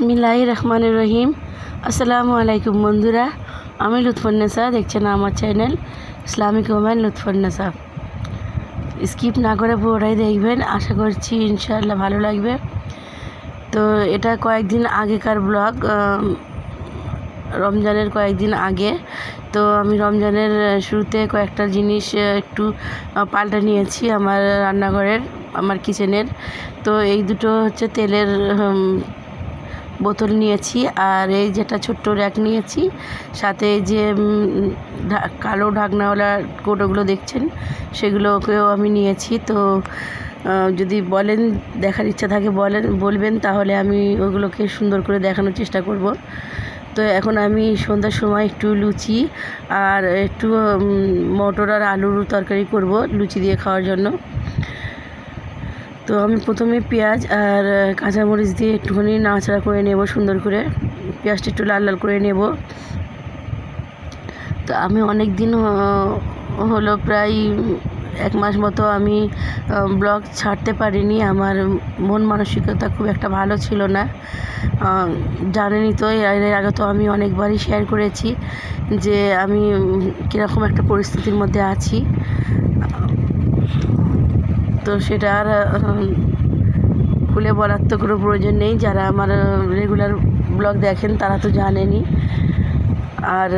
বিসমিল্লাহির রহমানির রহিম। আসসালামু আলাইকুম বন্ধুরা, আমি লুৎফুন্নেসা, দেখছেন আমার channel Islamic woman Lutfunnesa. Skip না করে পুরোটাই দেখবেন, আশা করছি ইনশাআল্লাহ ভালো লাগবে। তো এটা কয়েকদিন আগেকার ব্লগ, রমজানের কয়েকদিন আগে। তো আমি রমজানের শুরুতে কয়েকটা জিনিস একটু পাল্টে নিয়েছি আমার রান্নাঘরের, আমার কিচেনের। তো এই দুটো হচ্ছে তেলের বোতল নিয়েছি, আর এই যেটা ছোট্ট র্যাক নিয়েছি, সাথে এই যে কালো ঢাকনাওয়ালা কৌটোগুলো দেখছেন সেগুলোকেও আমি নিয়েছি। তো যদি বলেন, দেখার ইচ্ছা থাকে বলবেন, তাহলে আমি ওগুলোকে সুন্দর করে দেখানোর চেষ্টা করব। তো এখন আমি সন্ধ্যার সময় একটু লুচি আর একটু মটর আর আলুর তরকারি করব লুচি দিয়ে খাওয়ার জন্য। তো আমি প্রথমে পেঁয়াজ আর কাঁচামরিচ দিয়ে একটুখানি নাড়াচাড়া করে নেব সুন্দর করে, পেঁয়াজটা একটু লাল লাল করে নেব। তো আমি অনেক দিন হলো, প্রায় 1 মাস মতো আমি ব্লগ ছাড়তে পারিনি। আমার মন মানসিকতা খুব একটা ভালো ছিল না, জানেনই তো। এর আগে তো আমি অনেকবারই শেয়ার করেছি যে আমি কীরকম একটা পরিস্থিতির মধ্যে আছি। তো সেটা আর খুলে বলার তো কোনো প্রয়োজন নেই, যারা আমার রেগুলার ব্লগ দেখেন তারা তো জানেনই। আর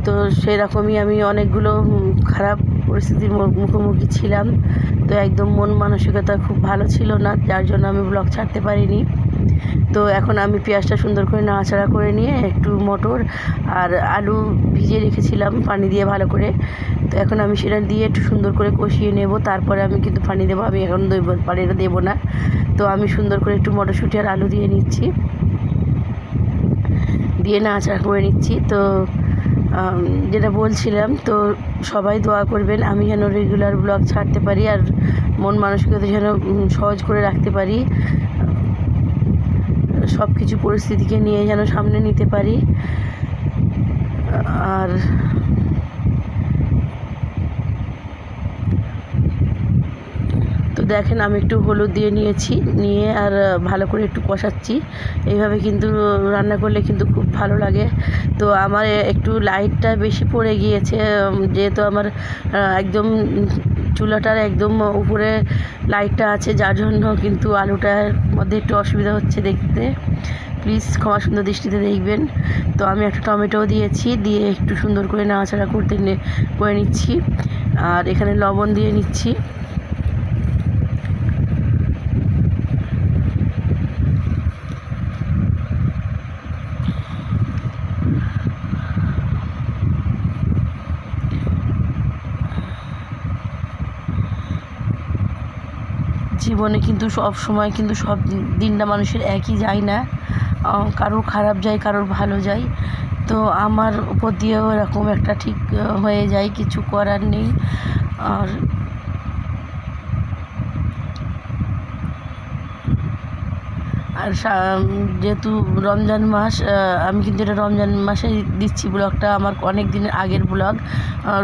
তো সেই রকমই আমি অনেকগুলো খারাপ পরিস্থিতির মুখোমুখি ছিলাম। তো একদম মন মানসিকতা খুব ভালো ছিল না, যার জন্য আমি ব্লগ ছাড়তে পারিনি। তো এখন আমি পেঁয়াজটা সুন্দর করে নাড়াচাড়া করে নিয়ে একটু মটর আর আলু ভিজিয়ে রেখেছিলাম পানি দিয়ে ভালো করে। তো এখন আমি সেটা দিয়ে একটু সুন্দর করে কষিয়ে নেব, তারপরে আমি কিন্তু পানি দেবো। আমি এখন পানিটা দেবো না। তো আমি সুন্দর করে একটু মটরশুঁটি আর আলু দিয়ে নিচ্ছি, দিয়ে নাড়াচাড়া করে নিচ্ছি। তো যেটা বলছিলাম, তো সবাই দোয়া করবেন আমি যেন রেগুলার ব্লগ ছাড়তে পারি আর মন মানসিকতা যেন সহজ করে রাখতে পারি, সব কিছু পরিস্থিতিকে নিয়ে যেন সামনে নিতে পারি। আর তো দেখেন, আমি একটু হলুদ দিয়ে নিয়ে আর ভালো করে একটু কষাচ্ছি। এইভাবে কিন্তু রান্না করলে কিন্তু খুব ভালো লাগে। তো আমার একটু লাইটটা বেশি পড়ে গিয়েছে, যেহেতু আমার একদম চুলাটার একদম উপরে লাইটটা আছে, যার জন্য কিন্তু আলুটার মধ্যে একটু অসুবিধা হচ্ছে দেখতে। প্লিজ ক্ষমা সুন্দর দৃষ্টিতে দেখবেন। তো আমি একটা টমেটোও দিয়েছি, দিয়ে একটু সুন্দর করে নাড়াচাড়া করে নিচ্ছি। আর এখানে লবণ দিয়ে নিচ্ছি। জীবনে কিন্তু সব সময় কিন্তু সব দিনটা মানুষের একই যায় না, কারোর খারাপ যায়, কারোর ভালো যায়। তো আমার উপর দিয়েও এরকম একটা ঠিক হয়ে যায়, কিছু করার নেই। আর আর যেহেতু রমজান মাস, আমি কিন্তু এটা রমজান মাসে দিচ্ছি ব্লগটা, আমার অনেক দিনের আগের ব্লগ,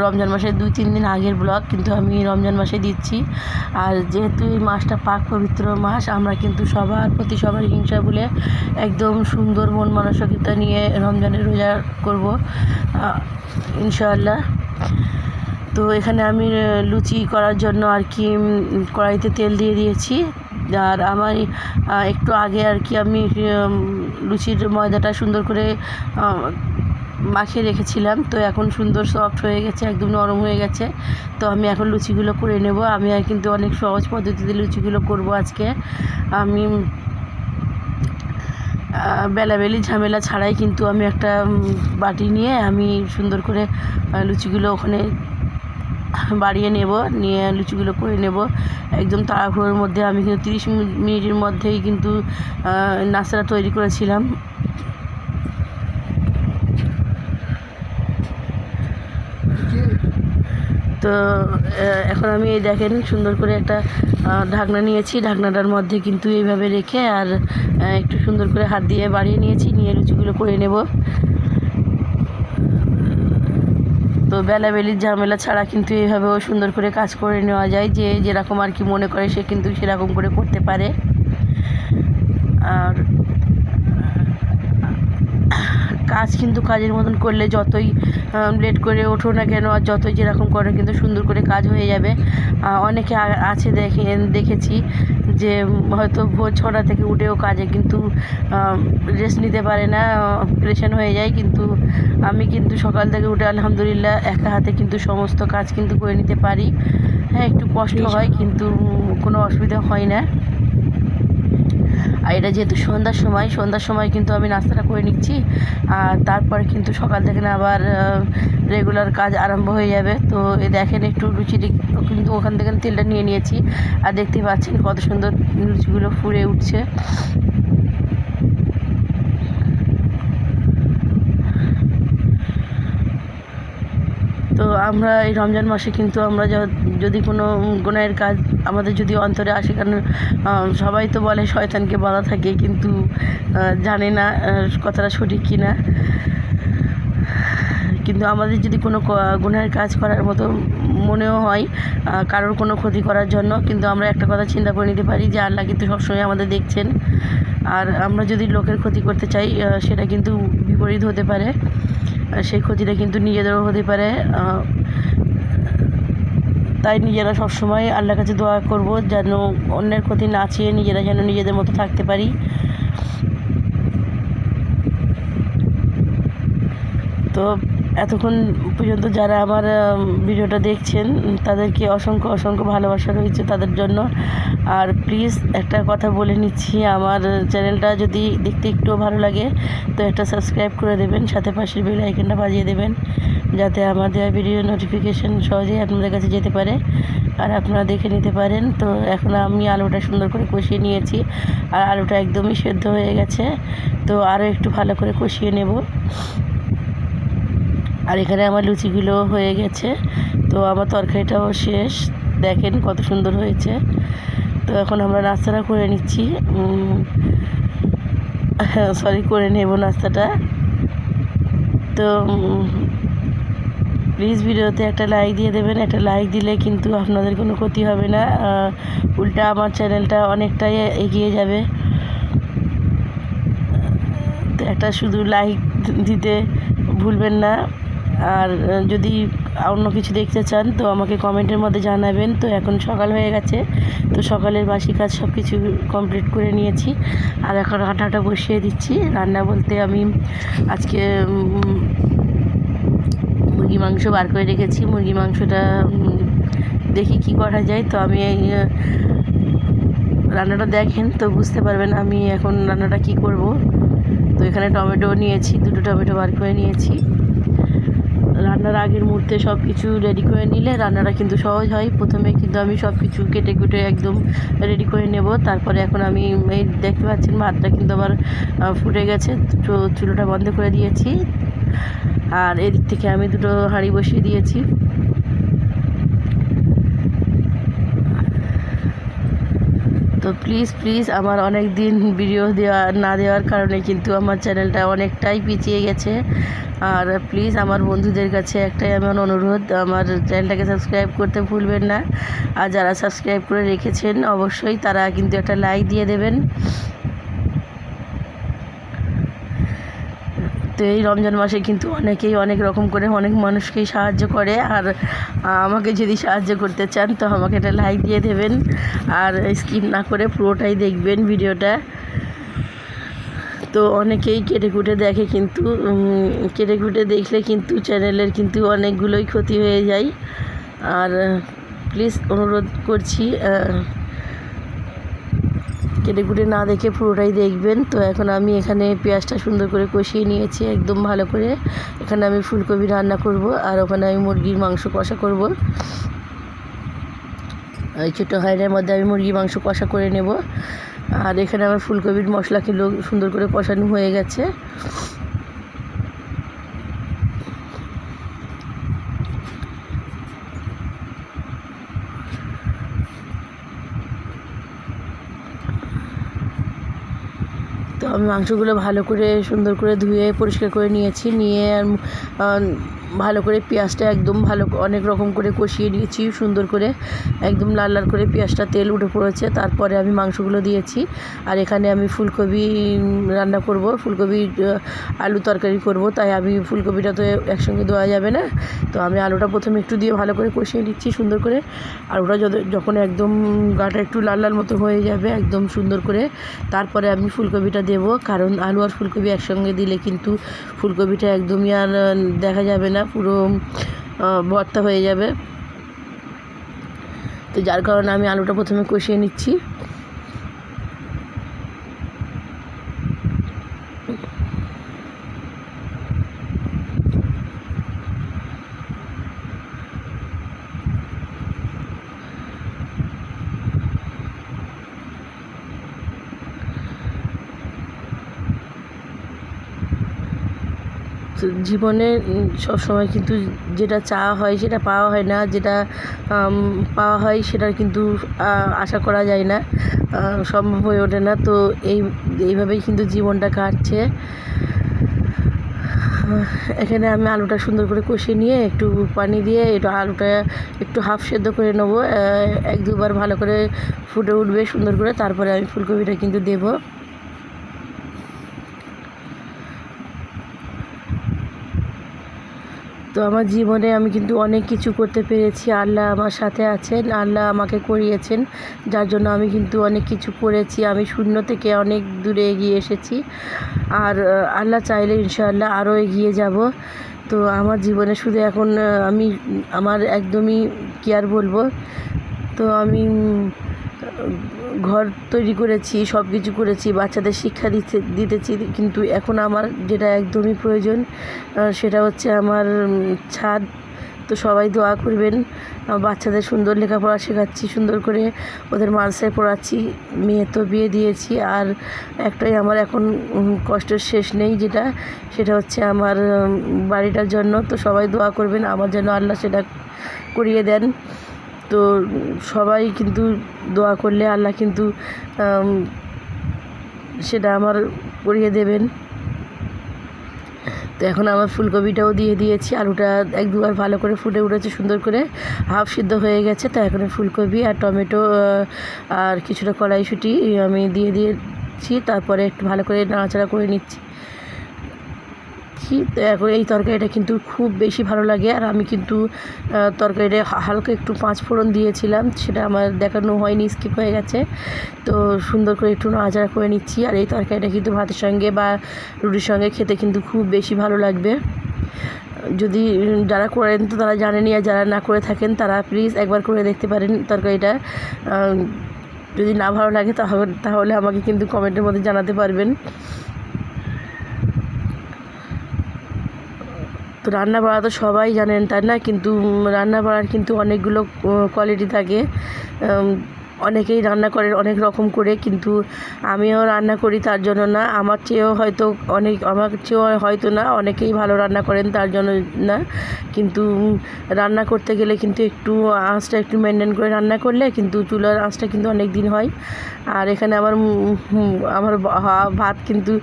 রমজান মাসের 2-3 দিন আগের ব্লগ, কিন্তু আমি রমজান মাসে দিচ্ছি। আর যেহেতু এই মাসটা পাক পবিত্র মাস, আমরা কিন্তু সবার প্রতি সবার হিংসা ভুলে একদম সুন্দর মন মানসিকতা নিয়ে রমজানের রোজা করব ইনশাআল্লাহ। তো এখানে আমি লুচি করার জন্য আর কি কড়াইতে তেল দিয়ে দিয়েছি। আর আমার একটু আগে আর কি আমি লুচির ময়দাটা সুন্দর করে মাখিয়ে রেখেছিলাম। তো এখন সুন্দর সফট হয়ে গেছে, একদম নরম হয়ে গেছে। তো আমি এখন লুচিগুলো করে নেব। আমি কিন্তু অনেক সহজ পদ্ধতিতে লুচিগুলো করব আজকে। আমি বেলাবেলি ঝামেলা ছাড়াই কিন্তু আমি একটা বাটি নিয়ে আমি সুন্দর করে লুচিগুলো ওখানে বাড়িয়ে নিয়ে লুচিগুলো করে নেব একদম তাড়াহুড়োর মধ্যে। আমি কিন্তু 30 মিনিটের মধ্যেই কিন্তু নাস্তাটা তৈরি করেছিলাম। তো এখন আমি এই দেখেন সুন্দর করে একটা ঢাকনা নিয়েছি, ঢাকনাটার মধ্যে কিন্তু এইভাবে রেখে আর একটু সুন্দর করে হাত দিয়ে বাড়িয়ে নিয়ে লুচিগুলো করে নেব। তো বেলাবেলির ঝামেলা ছাড়া কিন্তু এইভাবেও সুন্দর করে কাজ করে নেওয়া যায়, যে যেরকম আর কি মনে করে সে কিন্তু সেরকম করে করতে পারে। আর কাজ কিন্তু কাজের মতন করলে যতই লেট করে ওঠো না কেন আর যতই যেরকম করো কিন্তু সুন্দর করে কাজ হয়ে যাবে। অনেকে আছে দেখেছি যে হয়তো ভোর 6টা থেকে উঠেও কাজে কিন্তু রেস্ট নিতে পারে না, প্রেশান হয়ে যায়। কিন্তু আমি কিন্তু সকাল থেকে উঠে আলহামদুলিল্লাহ একা হাতে কিন্তু সমস্ত কাজ কিন্তু করে নিতে পারি। হ্যাঁ, একটু কষ্ট হয় কিন্তু কোনো অসুবিধা হয় না। আর এটা যেহেতু সন্ধ্যার সময় কিন্তু আমি নাস্তাটা করে নিচ্ছি, আর তারপরে কিন্তু সকাল থেকে না আবার রেগুলার কাজ আরম্ভ হয়ে যাবে। তো দেখেন একটু লুচি কিন্তু ওখান থেকে তেলটা নিয়ে নিয়েছি, আর দেখতে পাচ্ছেন কত সুন্দর লুচিগুলো ফুলে উঠছে। তো আমরা এই রমজান মাসে কিন্তু আমরা যদি কোনো গুনাহের কাজ আমাদের যদি অন্তরে আসে, কারণ সবাই তো বলে শয়তানকে বাধা থাকে, কিন্তু জানে না কথাটা সঠিক কি না। কিন্তু আমাদের যদি কোনো গুনাহের কাজ করার মতো মনেও হয় কারোর কোনো ক্ষতি করার জন্য, কিন্তু আমরা একটা কথা চিন্তা করে নিতে পারি যে আল্লাহ কিন্তু সবসময় আমাদের দেখছেন। আর আমরা যদি লোকের ক্ষতি করতে চাই সেটা কিন্তু বিপরীত হতে পারে, সেই ক্ষতিটা কিন্তু নিজেদেরও হতে পারে। তাই নিজেরা সবসময় আল্লাহর কাছে দোয়া করব যেন অন্যের ক্ষতি না চেয়ে নিজেরা যেন নিজেদের মতো থাকতে পারি। তো এতক্ষণ পর্যন্ত যারা আমার ভিডিওটা দেখছেন তাদেরকে অসংখ্য ভালোবাসা রয়েছে তাদের জন্য। আর প্লিজ একটা কথা বলে নিচ্ছি, আমার চ্যানেলটা যদি দেখতে একটু ভালো লাগে তো একটা সাবস্ক্রাইব করে দেবেন, সাথে পাশের বেল আইকনটা বাজিয়ে দেবেন, যাতে আমার দেওয়া ভিডিও নোটিফিকেশান সহজেই আপনাদের কাছে যেতে পারে আর আপনারা দেখে নিতে পারেন। তো এখন আমি আলুটা সুন্দর করে কষিয়ে নিয়েছি, আর আলুটা একদমই সেদ্ধ হয়ে গেছে। তো আরও একটু ভালো করে কষিয়ে নেব। আর এখানে আমার লুচিগুলো হয়ে গেছে, তো আমার তরকারিটাও শেষ। দেখেন কত সুন্দর হয়েছে। তো এখন আমরা নাস্তাটা করে নিচ্ছি, করে নেব নাস্তাটা। তো প্লিজ ভিডিওতে একটা লাইক দিয়ে দেবেন। একটা লাইক দিলে কিন্তু আপনাদের কোনো ক্ষতি হবে না, উল্টা আমার চ্যানেলটা অনেকটাই এগিয়ে যাবে। তো একটা শুধু লাইক দিতে ভুলবেন না। আর যদি অন্য কিছু দেখতে চান তো আমাকে কমেন্টের মধ্যে জানাবেন। তো এখন সকাল হয়ে গেছে, তো সকালের বাসি কাজ সব কিছু কমপ্লিট করে নিয়েছি, আর এখন রান্নাটা বসিয়ে দিচ্ছি। রান্না বলতে আমি আজকে মুরগি মাংস বার করে রেখেছি। মুরগি মাংসটা দেখি কি করা যায়। তো আমি এই রান্নাটা দেখেন তো বুঝতে পারবেন আমি এখন রান্নাটা কি করব। তো এখানে টমেটো নিয়েছি, 2টো টমেটো বার করে নিয়েছি। রান্নার আগের মুহূর্তে সব কিছু রেডি করে নিলে রান্নাটা কিন্তু সহজ হয়। প্রথমে কিন্তু আমি সব কিছু কেটে কুটে একদম রেডি করে নেব। তারপরে এখন আমি এই দেখতে পাচ্ছেন ভাতটা কিন্তু আবার ফুটে গেছে, চুলোটা বন্ধ করে দিয়েছি। আর এদিক থেকে আমি 2টো হাঁড়ি বসিয়ে দিয়েছি। তো প্লিজ আমার অনেক দিন ভিডিও দেওয়ার কারণে কিন্তু আমার চ্যানেলটা অনেকটাই পিছিয়ে গেছে। আর প্লিজ আমার বন্ধুদের কাছে একটাই আমার অনুরোধ, আমার চ্যানেলটাকে সাবস্ক্রাইব করতে ভুলবেন না। আর যারা সাবস্ক্রাইব করে রেখেছেন অবশ্যই তারা কিন্তু একটা লাইক দিয়ে দেবেন। তো এই রমজান মাসে কিন্তু অনেকেই অনেক রকম করে অনেক মানুষকেই সাহায্য করে। আর আমাকে যদি সাহায্য করতে চান তো আমাকে একটা লাইক দিয়ে দেবেন, আর স্কিপ না করে পুরোটাই দেখবেন ভিডিওটা। তো অনেকেই কেটে কুটে দেখে, কিন্তু কেটে কুটে দেখলে কিন্তু চ্যানেলের কিন্তু অনেকগুলোই ক্ষতি হয়ে যায়। আর প্লিজ অনুরোধ করছি কেটে কুটে না দেখে পুরোটাই দেখবেন। তো এখন আমি এখানে পেঁয়াজটা সুন্দর করে কষিয়ে নিয়েছি একদম ভালো করে। এখানে আমি ফুলকপি রান্না করব, আর ওখানে আমি মুরগির মাংস কষা করব। এই ছোটো হাঁড়ির মধ্যে আমি মুরগির মাংস কষা করে নেব। আর এখানে আমার ফুলকপির মশলা কিলো সুন্দর করে কষানো হয়ে গেছে। তো আমি মাংসগুলো ভালো করে সুন্দর করে ধুয়ে পরিষ্কার করে নিয়েছি, নিয়ে ভালো করে পেঁয়াজটা একদম অনেক রকম করে কষিয়ে নিয়েছি সুন্দর করে, একদম লাল লাল করে পেঁয়াজটা তেল উঠে পড়েছে। তারপরে আমি মাংসগুলো দিয়েছি। আর এখানে আমি ফুলকপি রান্না করব, ফুলকপি আলু তরকারি করব, তাই আমি ফুলকপিটা তো একসঙ্গে দেওয়া যাবে না, তো আমি আলুটা প্রথমে একটু দিয়ে ভালো করে কষিয়ে নিচ্ছি সুন্দর করে। আলুটা যখন একদম গাটা একটু লাল লাল মতো হয়ে যাবে একদম সুন্দর করে, তারপরে আমি ফুলকপিটা দেবো। কারণ আলু আর ফুলকপি একসঙ্গে দিলে কিন্তু ফুলকপিটা একদমই আর দেখা যাবে না, পুরো ভর্তা হয়ে যাবে। তো যার কারণে আমি আলুটা প্রথমে কষিয়ে নিচ্ছি। তো জীবনে সবসময় কিন্তু যেটা চাওয়া হয় সেটা পাওয়া হয় না, যেটা পাওয়া হয় সেটার কিন্তু আশা করা যায় না, সম্ভব হয়ে ওঠে না। তো এইভাবেই কিন্তু জীবনটা কাটছে। এখানে আমি আলুটা সুন্দর করে কষিয়ে নিয়ে একটু পানি দিয়ে আলুটা একটু হাফ সেদ্ধ করে নেবো, এক দুবার ভালো করে ফুটে উঠবে সুন্দর করে, তারপরে আমি ফুলকপিটা কিন্তু দেবো। তো আমার জীবনে আমি কিন্তু অনেক কিছু করতে পেরেছি, আল্লাহ আমার সাথে আছেন, আল্লাহ আমাকে করিয়েছেন, যার জন্য আমি কিন্তু অনেক কিছু করেছি। আমি শূন্য থেকে অনেক দূরে এগিয়ে এসেছি, আর আল্লাহ চাইলে ইনশাআল্লাহ আরও এগিয়ে যাব। তো আমার জীবনে শুধু এখন আমি আমার একদমই কি আর বলবো, তো আমি ঘর তৈরি করেছি, সব কিছু করেছি, বাচ্চাদের শিক্ষা দিতেছি, কিন্তু এখন আমার যেটা একদমই প্রয়োজন সেটা হচ্ছে আমার ছাদ। তো সবাই দোয়া করবেন। বাচ্চাদের সুন্দর লেখাপড়া শেখাচ্ছি, সুন্দর করে ওদের মাদ্রাসায় পড়াচ্ছি, মেয়ে তো বিয়ে দিয়েছি। আর একটাই আমার এখন কষ্টের শেষ নেই, সেটা হচ্ছে আমার বাড়িটার জন্য। তো সবাই দোয়া করবেন আমার যেন আল্লাহ সেটা করিয়ে দেন। তো সবাই কিন্তু দোয়া করলে আল্লাহ কিন্তু সেটা আমার করিয়ে দেবেন। তো এখন আমার ফুলকপিটাও দিয়ে দিয়েছি, আলুটা এক দুবার ভালো করে ফুটে উঠেছে সুন্দর করে, হাফ সিদ্ধ হয়ে গেছে। তো এখন ফুলকপি আর টমেটো আর কিছুটা কড়াইশুঁটি আমি দিয়ে দিয়েছি, তারপরে একটু ভালো করে নাড়াচাড়া করে নিচ্ছি। তো এখন এই তরকারিটা কিন্তু খুব বেশি ভালো লাগে। আর আমি কিন্তু তরকারিটা হালকা একটু 5 ফোড়ন দিয়েছিলাম, সেটা আমার দেখানো হয়নি, স্কিপ হয়ে গেছে। তো সুন্দর করে একটু নাড়াচাড়া করে নিচ্ছি। আর এই তরকারিটা কিন্তু ভাতের সঙ্গে বা রুটির সঙ্গে খেতে কিন্তু খুব বেশি ভালো লাগবে। যদি যারা করেন তো তারা জানেনই, আর যারা না করে থাকেন তারা প্লিজ একবার করে দেখতে পারেন তরকারিটা। যদি না ভালো লাগে তাহলে আমাকে কিন্তু কমেন্টের মধ্যে জানাতে পারবেন। তো রান্না বাড়া তো সবাই জানেন, তাই না? কিন্তু রান্না বাড়ার কিন্তু অনেকগুলো কোয়ালিটি থাকে। অনেকেই রান্না করে অনেক রকম করে, কিন্তু আমিও রান্না করি তার জন্য না, আমার চেয়েও হয়তো না অনেকেই ভালো রান্না করেন তার জন্য না। কিন্তু রান্না করতে গেলে কিন্তু একটু আঁচটা একটু মেনটেন করে রান্না করলে কিন্তু চুলার আঁচটা কিন্তু অনেক দিন হয়। আর এখানে আমার ভাত কিন্তু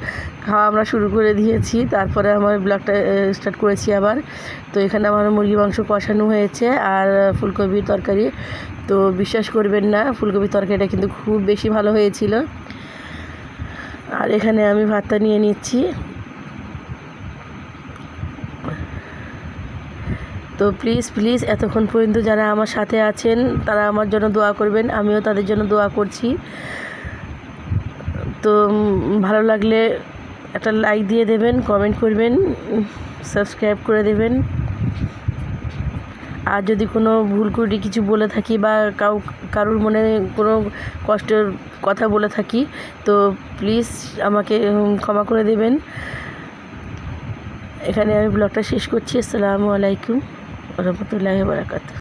খাওয়া আমরা শুরু করে দিয়েছি, তারপরে আমার ব্লগটা স্টার্ট করেছি আবার। তো এখানে আমার মুরগি মাংস কষানো হয়েছে আর ফুলকপির তরকারি। তো বিশ্বাস করবেন না, ফুলকপির তরকারিটা কিন্তু খুব বেশি ভালো হয়েছিল। আর এখানে আমি ভাতটা নিয়ে নিচ্ছি। তো প্লিজ এতক্ষণ পর্যন্ত যারা আমার সাথে আছেন তারা আমার জন্য দোয়া করবেন, আমিও তাদের জন্য দোয়া করছি। তো ভালো লাগলে একটা লাইক দিয়ে দেবেন, কমেন্ট করবেন, সাবস্ক্রাইব করে দেবেন। আর যদি কোনো ভুল করে কিছু বলে থাকি বা কারোর মনে কোনো কষ্টের কথা বলে থাকি তো প্লিজ আমাকে ক্ষমা করে দেবেন। এখানে আমি ব্লগটা শেষ করছি। আসসালামু আলাইকুম ওয়া রাহমাতুল্লাহি ওয়া বারাকাতুহু।